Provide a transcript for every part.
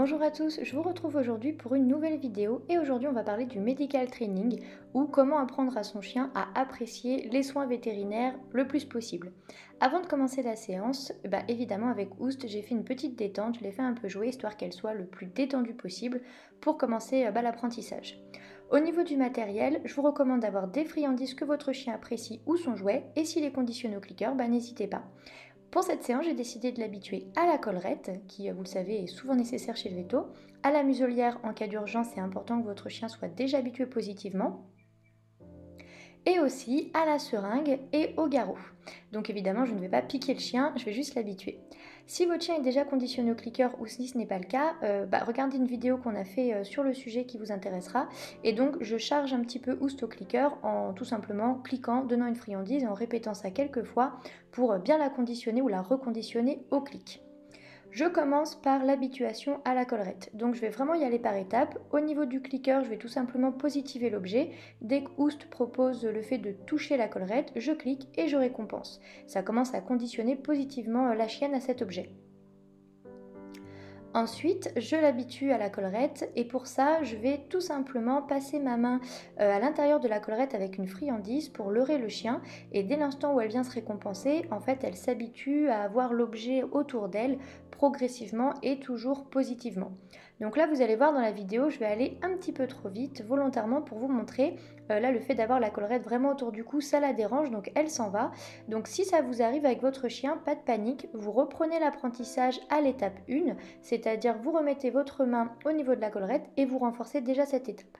Bonjour à tous, je vous retrouve aujourd'hui pour une nouvelle vidéo et aujourd'hui on va parler du medical training ou comment apprendre à son chien à apprécier les soins vétérinaires le plus possible. Avant de commencer la séance, évidemment avec Oust j'ai fait une petite détente, je l'ai fait un peu jouer histoire qu'elle soit le plus détendue possible pour commencer l'apprentissage. Au niveau du matériel, je vous recommande d'avoir des friandises que votre chien apprécie ou son jouet et s'il est conditionné au clicker, n'hésitez pas. Pour cette séance, j'ai décidé de l'habituer à la collerette, qui, vous le savez, est souvent nécessaire chez le véto, à la muselière en cas d'urgence, c'est important que votre chien soit déjà habitué positivement, et aussi à la seringue et au garrot. Donc évidemment, je ne vais pas piquer le chien, je vais juste l'habituer. Si votre chien est déjà conditionné au clicker ou si ce n'est pas le cas, regardez une vidéo qu'on a fait sur le sujet qui vous intéressera. Et donc je charge un petit peu Oust au clicker en tout simplement cliquant, donnant une friandise et en répétant ça quelques fois pour bien la conditionner ou la reconditionner au clic. Je commence par l'habituation à la collerette. Donc je vais vraiment y aller par étapes. Au niveau du clicker, je vais tout simplement positiver l'objet. Dès que Oust propose le fait de toucher la collerette, je clique et je récompense. Ça commence à conditionner positivement la chienne à cet objet. Ensuite, je l'habitue à la collerette et pour ça, je vais tout simplement passer ma main à l'intérieur de la collerette avec une friandise pour leurrer le chien et dès l'instant où elle vient se récompenser, en fait, elle s'habitue à avoir l'objet autour d'elle progressivement et toujours positivement. Donc là, vous allez voir dans la vidéo, je vais aller un petit peu trop vite volontairement pour vous montrer. Là, le fait d'avoir la collerette vraiment autour du cou, ça la dérange, donc elle s'en va. Donc si ça vous arrive avec votre chien, pas de panique, vous reprenez l'apprentissage à l'étape 1, c'est-à-dire vous remettez votre main au niveau de la collerette et vous renforcez déjà cette étape.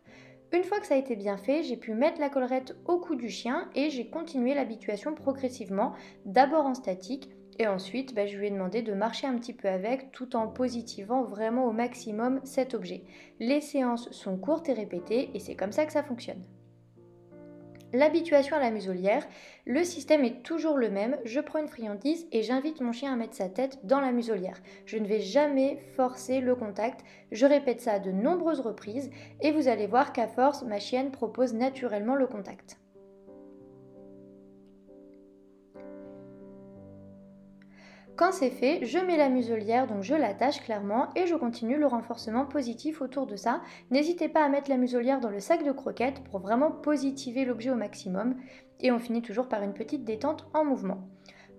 Une fois que ça a été bien fait, j'ai pu mettre la collerette au cou du chien et j'ai continué l'habituation progressivement, d'abord en statique et ensuite je lui ai demandé de marcher un petit peu avec tout en positivant vraiment au maximum cet objet. Les séances sont courtes et répétées et c'est comme ça que ça fonctionne. L'habituation à la muselière, le système est toujours le même, je prends une friandise et j'invite mon chien à mettre sa tête dans la muselière. Je ne vais jamais forcer le contact, je répète ça à de nombreuses reprises et vous allez voir qu'à force, ma chienne propose naturellement le contact. Quand c'est fait, je mets la muselière, donc je l'attache clairement et je continue le renforcement positif autour de ça. N'hésitez pas à mettre la muselière dans le sac de croquettes pour vraiment positiver l'objet au maximum. Et on finit toujours par une petite détente en mouvement.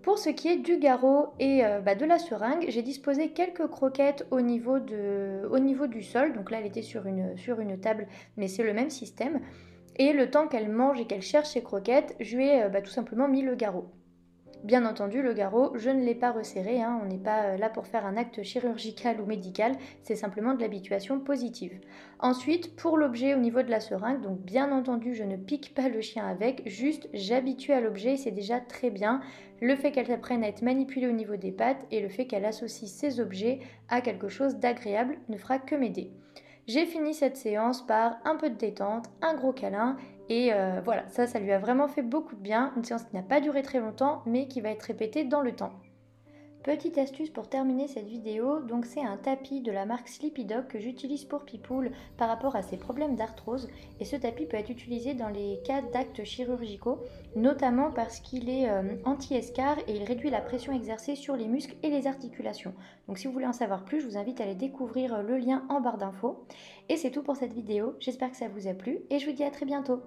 Pour ce qui est du garrot et de la seringue, j'ai disposé quelques croquettes au niveau du sol. Donc là, elle était sur une table, mais c'est le même système. Et le temps qu'elle mange et qu'elle cherche ses croquettes, je lui ai tout simplement mis le garrot. Bien entendu, le garrot, je ne l'ai pas resserré, on n'est pas là pour faire un acte chirurgical ou médical, c'est simplement de l'habituation positive. Ensuite, pour l'objet au niveau de la seringue, donc bien entendu, je ne pique pas le chien avec, juste j'habitue à l'objet et c'est déjà très bien. Le fait qu'elle apprenne à être manipulée au niveau des pattes et le fait qu'elle associe ces objets à quelque chose d'agréable ne fera que m'aider. J'ai fini cette séance par un peu de détente, un gros câlin et voilà, ça lui a vraiment fait beaucoup de bien. Une séance qui n'a pas duré très longtemps mais qui va être répétée dans le temps. Petite astuce pour terminer cette vidéo, donc c'est un tapis de la marque Sleepy Dog que j'utilise pour Pipoul par rapport à ses problèmes d'arthrose et ce tapis peut être utilisé dans les cas d'actes chirurgicaux, notamment parce qu'il est anti-escar et il réduit la pression exercée sur les muscles et les articulations. Donc si vous voulez en savoir plus, je vous invite à aller découvrir le lien en barre d'infos. Et c'est tout pour cette vidéo, j'espère que ça vous a plu et je vous dis à très bientôt.